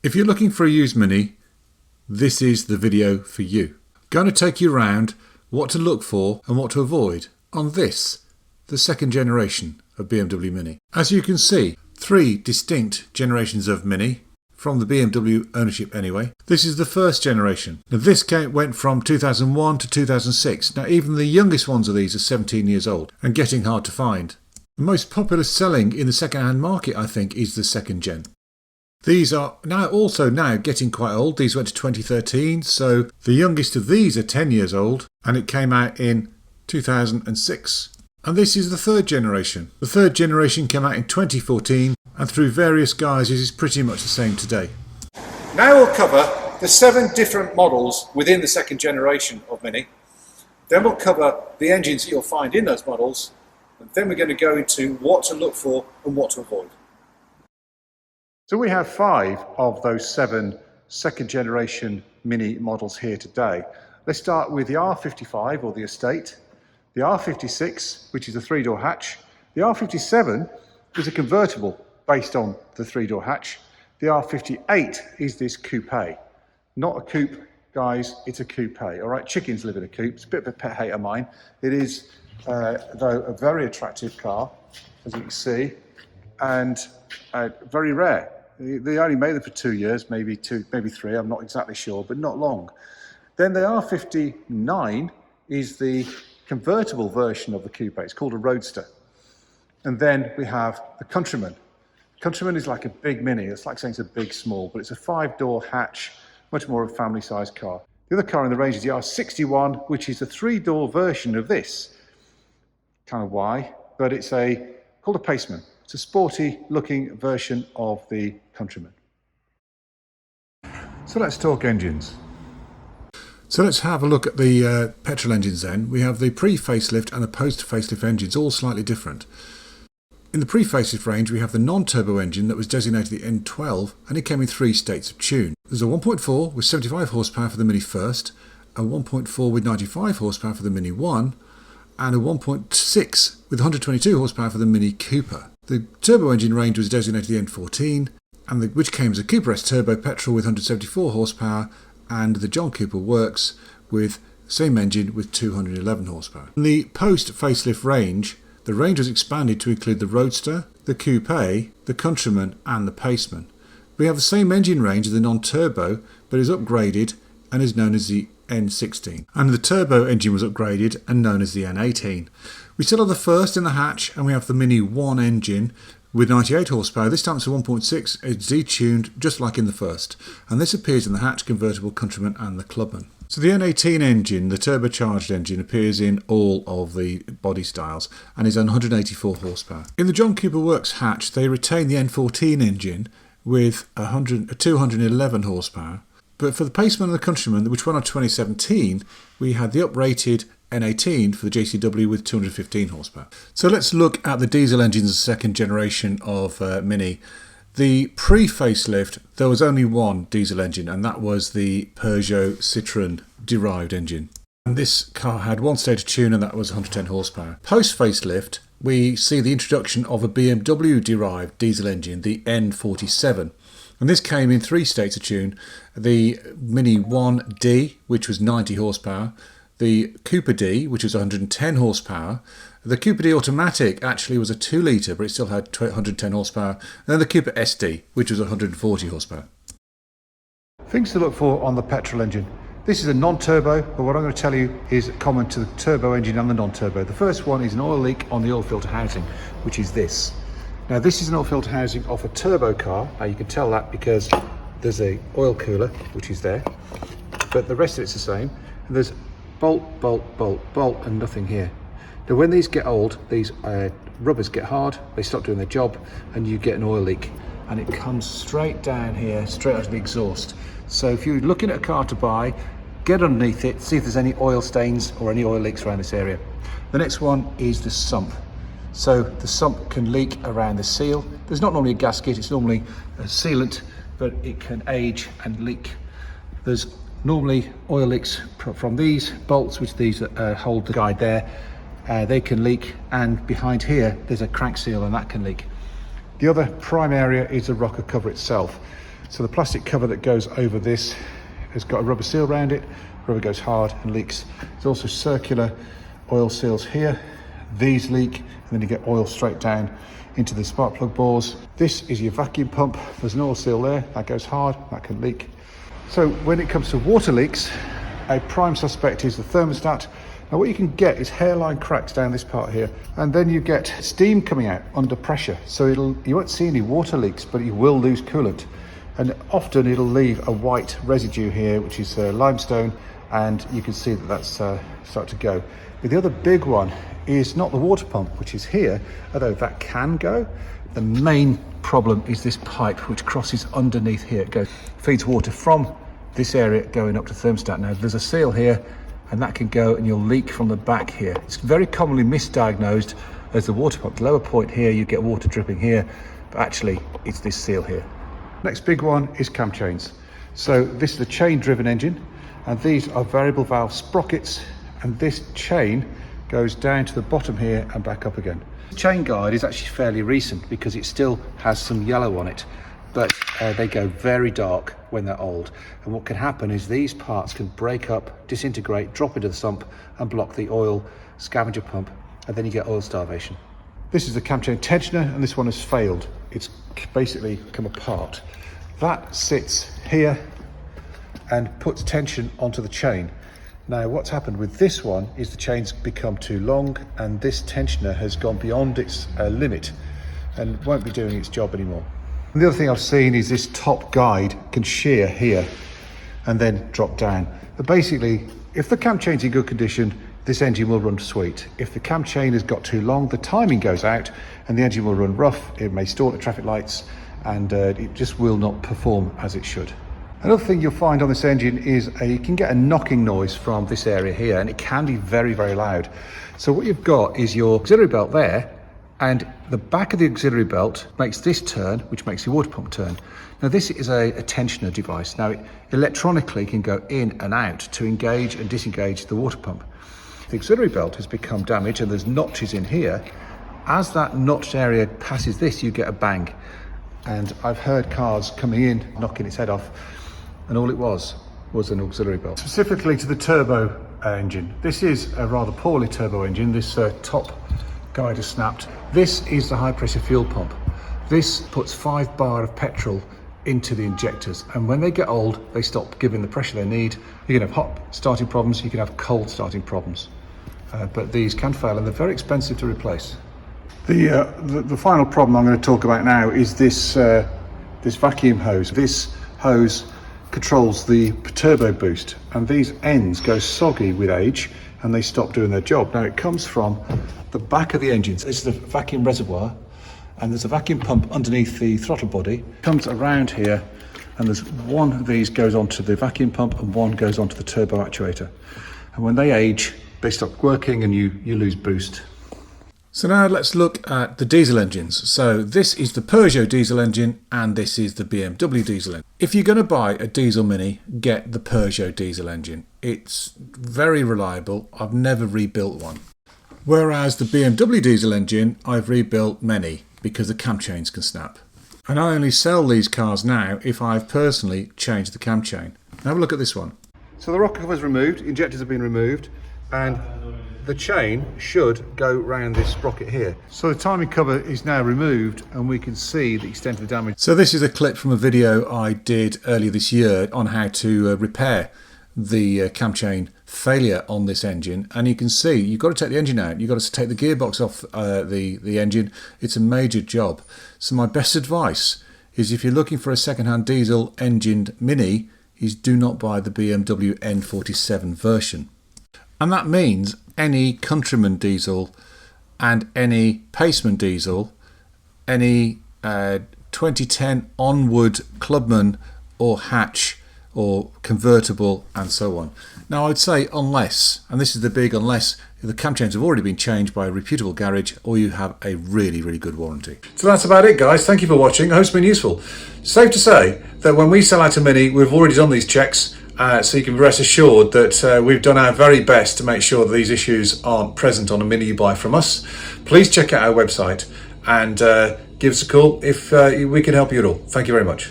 If you're looking for a used Mini, this is the video for you. I'm going to take you around what to look for and what to avoid on this, the second generation of BMW Mini. As you can see, 3 distinct generations of Mini, from the BMW ownership anyway. This is the first generation. Now this went from 2001 to 2006. Now even the youngest ones of these are 17 years old and getting hard to find. The most popular selling in the second-hand market, I think, is the second gen. These are also getting quite old. These went to 2013, so the youngest of these are 10 years old, and it came out in 2006. And this is the third generation. The third generation came out in 2014, and through various guises is pretty much the same today. Now we'll cover the 7 different models within the second generation of Mini. Then we'll cover the engines that you'll find in those models, and then we're going to go into what to look for and what to avoid. So we have 5 of those 7 second generation Mini models here today. Let's start with the R55 or the Estate, the R56, which is a 3-door hatch, the R57 is a convertible based on the 3-door hatch, the R58 is this coupe. Not a coupe, guys, it's a coupe. All right, chickens live in a coupe. It's a bit of a pet hate of mine. It is, though, a very attractive car, as you can see, and very rare. They only made them for 2 years, maybe 3, I'm not exactly sure, but not long. Then the R59 is the convertible version of the coupe. It's called a Roadster. And then we have the Countryman. Countryman is like a big Mini. It's like saying it's a big small, but it's a 5-door hatch, much more of a family-sized car. The other car in the range is the R61, which is a 3-door version of this. Kind of why, but it's called a Paceman. It's a sporty looking version of the Countryman. So let's talk engines. So let's have a look at the petrol engines then. We have the pre-facelift and the post-facelift engines, all slightly different. In the pre-facelift range we have the non-turbo engine that was designated the N12, and it came in 3 states of tune. There's a 1.4 with 75 horsepower for the Mini First, a 1.4 with 95 horsepower for the Mini 1, and a 1.6 with 122 horsepower for the Mini Cooper. The turbo engine range was designated the N14, and which came as a Cooper S Turbo petrol with 174 horsepower, and the John Cooper Works with the same engine with 211 horsepower. In the post-facelift range, the range was expanded to include the Roadster, the Coupe, the Countryman and the Paceman. We have the same engine range as the non-turbo, but is upgraded and is known as the N16. And the turbo engine was upgraded and known as the N18. We still have the first in the hatch, and we have the Mini 1 engine with 98 horsepower. This time it's a 1.6, it's detuned just like in the first. And this appears in the hatch, convertible, Countryman and the Clubman. So the N18 engine, the turbocharged engine, appears in all of the body styles and is on 184 horsepower. In the John Cooper Works hatch, they retain the N14 engine with 211 horsepower. But for the Paceman and the Countryman, which went on 2017, we had the uprated N18 for the JCW with 215 horsepower. So let's look at the diesel engines of the second generation of Mini. The pre-facelift, there was only one diesel engine, and that was the Peugeot Citroën derived engine. And this car had 1 state of tune, and that was 110 horsepower. Post-facelift, we see the introduction of a BMW derived diesel engine, the N47. And this came in 3 states of tune: the Mini 1D, which was 90 horsepower, the Cooper D, which was 110 horsepower. The Cooper D Automatic actually was a 2 litre, but it still had 110 horsepower. And then the Cooper SD, which was 140 horsepower. Things to look for on the petrol engine. This is a non-turbo, but what I'm going to tell you is common to the turbo engine and the non-turbo. The first one is an oil leak on the oil filter housing, which is this. Now this is an oil filter housing of a turbo car. Now you can tell that because there's a oil cooler, which is there, but the rest of it's the same. And there's bolt, bolt, bolt, bolt, and nothing here. Now when these get old, these rubbers get hard, they stop doing their job, and you get an oil leak. And it comes straight down here, straight out of the exhaust. So if you're looking at a car to buy, get underneath it, see if there's any oil stains or any oil leaks around this area. The next one is the sump. So the sump can leak around the seal. There's not normally a gasket, it's normally a sealant, but it can age and leak. There's normally oil leaks from these bolts, which these hold the guide there. They can leak, and behind here there's a crank seal and that can leak. The other prime area is the rocker cover itself. So the plastic cover that goes over this has got a rubber seal around it. Rubber goes hard and leaks. There's also circular oil seals here. These leak, and then you get oil straight down into the spark plug bores. This is your vacuum pump. There's an oil seal there. That goes hard, that can leak. So when it comes to water leaks, a prime suspect is the thermostat. Now what you can get is hairline cracks down this part here, and then you get steam coming out under pressure. So you won't see any water leaks, but you will lose coolant. And often it'll leave a white residue here, which is limestone, and you can see that that's starting to go. But the other big one is not the water pump, which is here, although that can go. The main problem is this pipe which crosses underneath here. It feeds water from this area going up to thermostat. Now there's a seal here, and that can go and you'll leak from the back here. It's very commonly misdiagnosed as the water pump. The lower point here, you get water dripping here, but actually it's this seal here. Next big one is cam chains. So this is a chain driven engine, and these are variable valve sprockets, and this chain goes down to the bottom here and back up again. The chain guide is actually fairly recent because it still has some yellow on it, but they go very dark when they're old. And what can happen is these parts can break up, disintegrate, drop into the sump and block the oil scavenger pump, and then you get oil starvation. This is the cam chain tensioner, and this one has failed. It's basically come apart. That sits here and puts tension onto the chain. Now what's happened with this one is the chain's become too long, and this tensioner has gone beyond its limit and won't be doing its job anymore. And the other thing I've seen is this top guide can shear here and then drop down. But basically, if the cam chain's in good condition, this engine will run sweet. If the cam chain has got too long, the timing goes out and the engine will run rough. It may stall at traffic lights, and it just will not perform as it should. Another thing you'll find on this engine is you can get a knocking noise from this area here, and it can be very, very loud. So what you've got is your auxiliary belt there, and the back of the auxiliary belt makes this turn, which makes the water pump turn. Now this is a tensioner device. Now it electronically can go in and out to engage and disengage the water pump. The auxiliary belt has become damaged and there's notches in here. As that notched area passes this, you get a bang. And I've heard cars coming in, knocking its head off, and all it was an auxiliary belt. Specifically to the turbo engine. This is a rather poorly turbo engine. This top guide has snapped. This is the high pressure fuel pump. This puts 5 bar of petrol into the injectors, and when they get old, they stop giving the pressure they need. You can have hot starting problems, you can have cold starting problems. But these can fail, and they're very expensive to replace. The final problem I'm going to talk about now is this vacuum hose. This hose controls the turbo boost, and these ends go soggy with age and they stop doing their job. Now it comes from the back of the engine. This is the vacuum reservoir, and there's a vacuum pump underneath the throttle body. It comes around here, and there's one of these goes onto the vacuum pump and one goes onto the turbo actuator. And when they age, they stop working and you lose boost. So now let's look at the diesel engines. So this is the Peugeot diesel engine, and this is the BMW diesel engine. If you're going to buy a diesel Mini, get the Peugeot diesel engine. It's very reliable. I've never rebuilt one. Whereas the BMW diesel engine, I've rebuilt many because the cam chains can snap. And I only sell these cars now if I've personally changed the cam chain. Now have a look at this one. So the rocker cover is removed, injectors have been removed, and the chain should go round this sprocket here. So the timing cover is now removed, and we can see the extent of the damage. So this is a clip from a video I did earlier this year on how to repair the cam chain failure on this engine, and you can see you've got to take the engine out, you've got to take the gearbox off the engine. It's a major job. So my best advice is, if you're looking for a second-hand diesel engined Mini, is do not buy the BMW N47 version. And that means any Countryman diesel and any Paceman diesel, any 2010 onward Clubman or hatch or convertible and so on. Now I'd say unless, and this is the big unless, the cam chains have already been changed by a reputable garage or you have a really, really good warranty. So that's about it, guys. Thank you for watching. I hope it's been useful. Safe to say that when we sell out a Mini, we've already done these checks. So you can rest assured that we've done our very best to make sure that these issues aren't present on a Mini you buy from us. Please check out our website and give us a call if we can help you at all. Thank you very much.